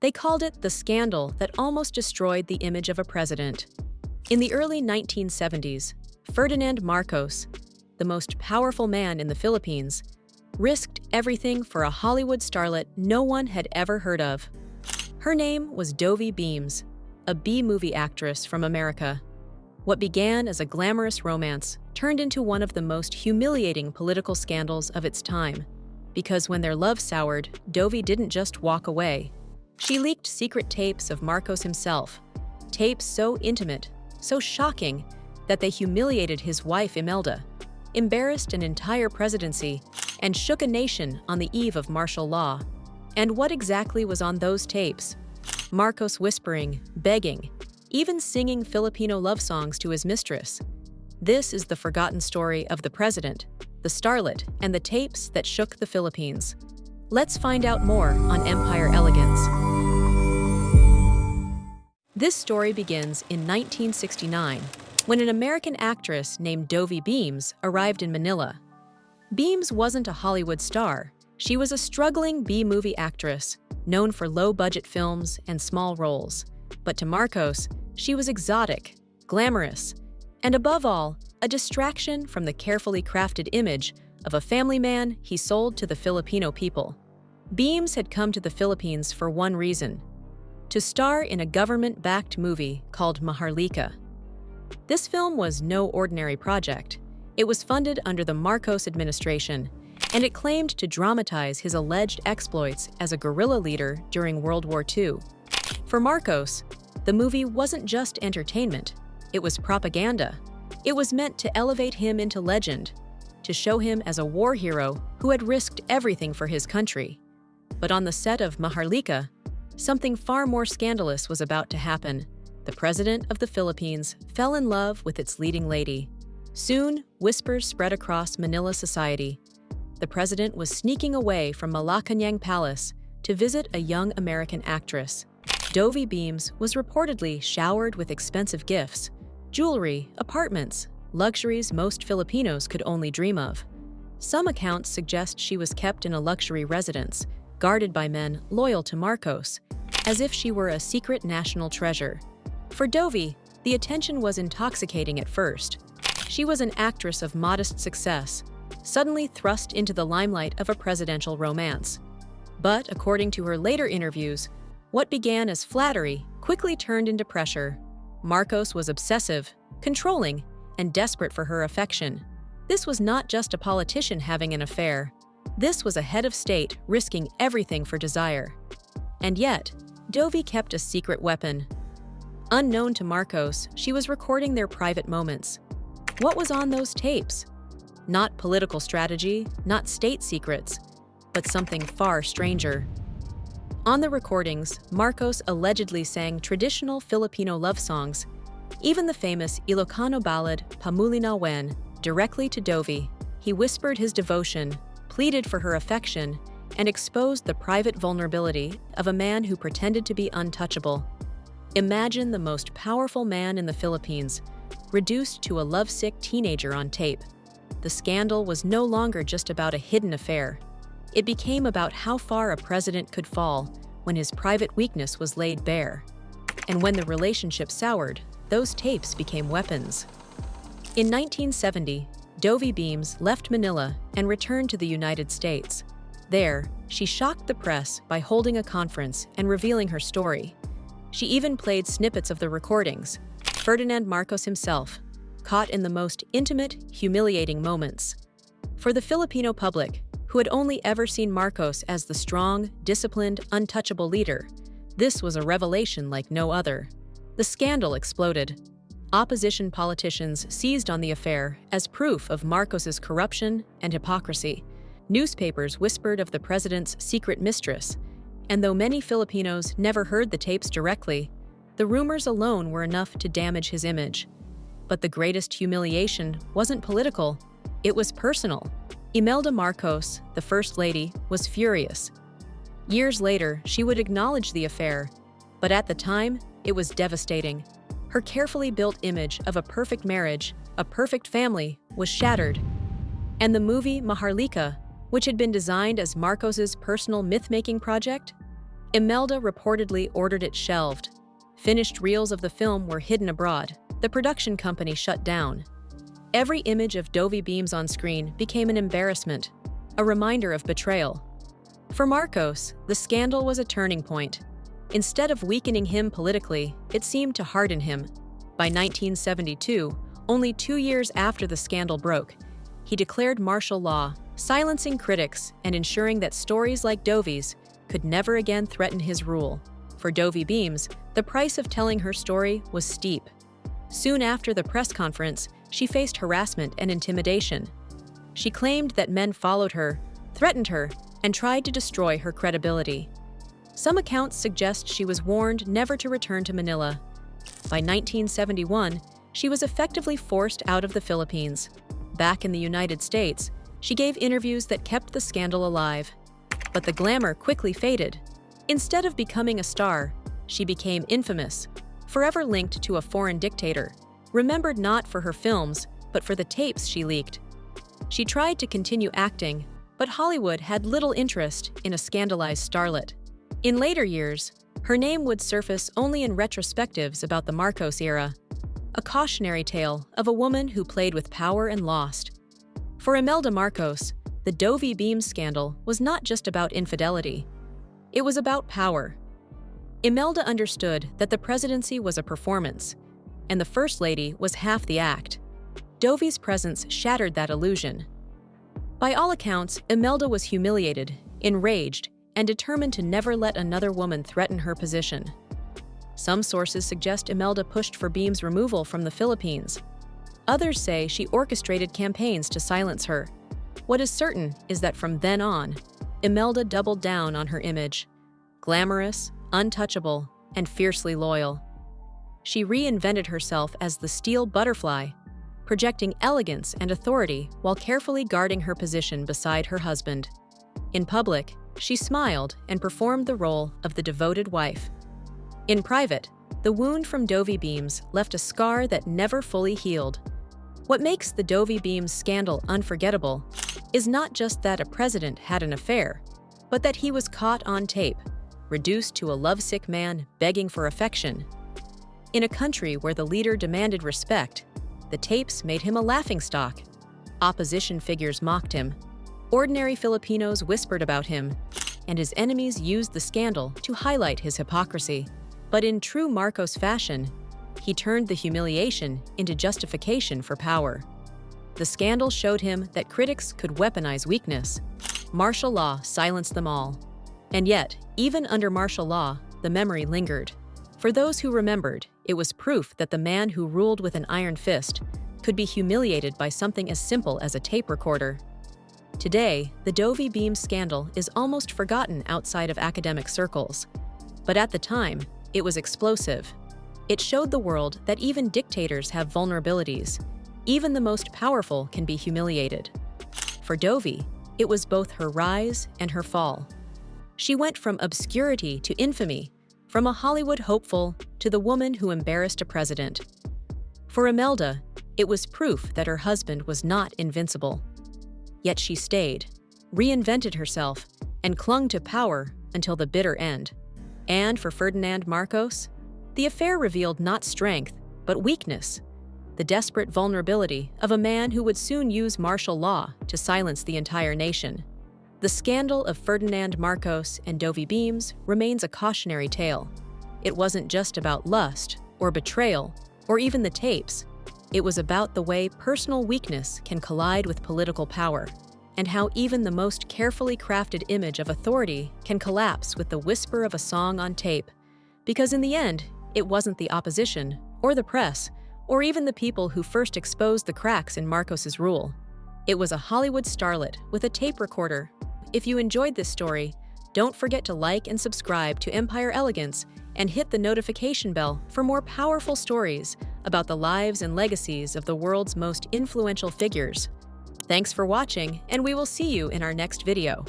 They called it the scandal that almost destroyed the image of a president. In the early 1970s, Ferdinand Marcos, the most powerful man in the Philippines, risked everything for a Hollywood starlet no one had ever heard of. Her name was Dovie Beams, a B-movie actress from America. What began as a glamorous romance turned into one of the most humiliating political scandals of its time. Because when their love soured, Dovie didn't just walk away. She leaked secret tapes of Marcos himself, tapes so intimate, so shocking, that they humiliated his wife Imelda, embarrassed an entire presidency, and shook a nation on the eve of martial law. And what exactly was on those tapes? Marcos whispering, begging, even singing Filipino love songs to his mistress. This is the forgotten story of the president, the starlet, and the tapes that shook the Philippines. Let's find out more on Empire Elegance. This story begins in 1969, when an American actress named Dovie Beams arrived in Manila. Beams wasn't a Hollywood star. She was a struggling B-movie actress, known for low-budget films and small roles. But to Marcos, she was exotic, glamorous, and above all, a distraction from the carefully crafted image of a family man he sold to the Filipino people. Beams had come to the Philippines for one reason: to star in a government-backed movie called Maharlika. This film was no ordinary project. It was funded under the Marcos administration, and it claimed to dramatize his alleged exploits as a guerrilla leader during World War II. For Marcos, the movie wasn't just entertainment, it was propaganda. It was meant to elevate him into legend, to show him as a war hero who had risked everything for his country. But on the set of Maharlika, something far more scandalous was about to happen. The president of the Philippines fell in love with its leading lady. Soon, whispers spread across Manila society. The president was sneaking away from Malacanang Palace to visit a young American actress. Dovie Beams was reportedly showered with expensive gifts, jewelry, apartments, luxuries most Filipinos could only dream of. Some accounts suggest she was kept in a luxury residence, guarded by men loyal to Marcos, as if she were a secret national treasure. For Dovie, the attention was intoxicating at first. She was an actress of modest success, suddenly thrust into the limelight of a presidential romance. But according to her later interviews, what began as flattery quickly turned into pressure. Marcos was obsessive, controlling, and desperate for her affection. This was not just a politician having an affair. This was a head of state risking everything for desire. And yet, Dovie kept a secret weapon. Unknown to Marcos, she was recording their private moments. What was on those tapes? Not political strategy, not state secrets, but something far stranger. On the recordings, Marcos allegedly sang traditional Filipino love songs, even the famous Ilocano ballad Pamulinawen, directly to Dovie. He whispered his devotion, pleaded for her affection, and exposed the private vulnerability of a man who pretended to be untouchable. Imagine the most powerful man in the Philippines, reduced to a lovesick teenager on tape. The scandal was no longer just about a hidden affair. It became about how far a president could fall when his private weakness was laid bare. And when the relationship soured, those tapes became weapons. In 1970, Dovie Beams left Manila and returned to the United States. There, she shocked the press by holding a conference and revealing her story. She even played snippets of the recordings. Ferdinand Marcos himself, caught in the most intimate, humiliating moments. For the Filipino public, who had only ever seen Marcos as the strong, disciplined, untouchable leader, this was a revelation like no other. The scandal exploded. Opposition politicians seized on the affair as proof of Marcos's corruption and hypocrisy. Newspapers whispered of the president's secret mistress, and though many Filipinos never heard the tapes directly, the rumors alone were enough to damage his image. But the greatest humiliation wasn't political, it was personal. Imelda Marcos, the First Lady, was furious. Years later, she would acknowledge the affair, but at the time, it was devastating. Her carefully built image of a perfect marriage, a perfect family, was shattered. And the movie Maharlika, which had been designed as Marcos's personal myth-making project, Imelda reportedly ordered it shelved. Finished reels of the film were hidden abroad. The production company shut down. Every image of Dovie Beams on screen became an embarrassment, a reminder of betrayal. For Marcos, the scandal was a turning point. Instead of weakening him politically, it seemed to harden him. By 1972, only 2 years after the scandal broke, he declared martial law, silencing critics and ensuring that stories like Dovie's could never again threaten his rule. For Dovie Beams, the price of telling her story was steep. Soon after the press conference, she faced harassment and intimidation. She claimed that men followed her, threatened her, and tried to destroy her credibility. Some accounts suggest she was warned never to return to Manila. By 1971, she was effectively forced out of the Philippines. Back in the United States, she gave interviews that kept the scandal alive. But the glamour quickly faded. Instead of becoming a star, she became infamous, forever linked to a foreign dictator, remembered not for her films, but for the tapes she leaked. She tried to continue acting, but Hollywood had little interest in a scandalized starlet. In later years, her name would surface only in retrospectives about the Marcos era, a cautionary tale of a woman who played with power and lost. For Imelda Marcos, the Dovie Beams scandal was not just about infidelity. It was about power. Imelda understood that the presidency was a performance, and the First Lady was half the act. Dovie's presence shattered that illusion. By all accounts, Imelda was humiliated, enraged, and determined to never let another woman threaten her position. Some sources suggest Imelda pushed for Beams' removal from the Philippines. Others say she orchestrated campaigns to silence her. What is certain is that from then on, Imelda doubled down on her image: glamorous, untouchable, and fiercely loyal. She reinvented herself as the steel butterfly, projecting elegance and authority while carefully guarding her position beside her husband. In public, she smiled and performed the role of the devoted wife. In private, the wound from Dovie Beams left a scar that never fully healed. What makes the Dovie Beams scandal unforgettable is not just that a president had an affair, but that he was caught on tape, reduced to a lovesick man begging for affection. In a country where the leader demanded respect, the tapes made him a laughingstock. Opposition figures mocked him. Ordinary Filipinos whispered about him, and his enemies used the scandal to highlight his hypocrisy. But in true Marcos fashion, he turned the humiliation into justification for power. The scandal showed him that critics could weaponize weakness. Martial law silenced them all. And yet, even under martial law, the memory lingered. For those who remembered, it was proof that the man who ruled with an iron fist could be humiliated by something as simple as a tape recorder. Today, the Dovie Beams scandal is almost forgotten outside of academic circles. But at the time, it was explosive. It showed the world that even dictators have vulnerabilities. Even the most powerful can be humiliated. For Dovie, it was both her rise and her fall. She went from obscurity to infamy, from a Hollywood hopeful to the woman who embarrassed a president. For Imelda, it was proof that her husband was not invincible. Yet she stayed, reinvented herself, and clung to power until the bitter end. And for Ferdinand Marcos, the affair revealed not strength, but weakness, the desperate vulnerability of a man who would soon use martial law to silence the entire nation. The scandal of Ferdinand Marcos and Dovie Beams remains a cautionary tale. It wasn't just about lust, or betrayal, or even the tapes. It was about the way personal weakness can collide with political power, and how even the most carefully crafted image of authority can collapse with the whisper of a song on tape. Because in the end, it wasn't the opposition, or the press, or even the people who first exposed the cracks in Marcos's rule. It was a Hollywood starlet with a tape recorder. If you enjoyed this story, don't forget to like and subscribe to Empire Elegance and hit the notification bell for more powerful stories about the lives and legacies of the world's most influential figures. Thanks for watching, and we will see you in our next video.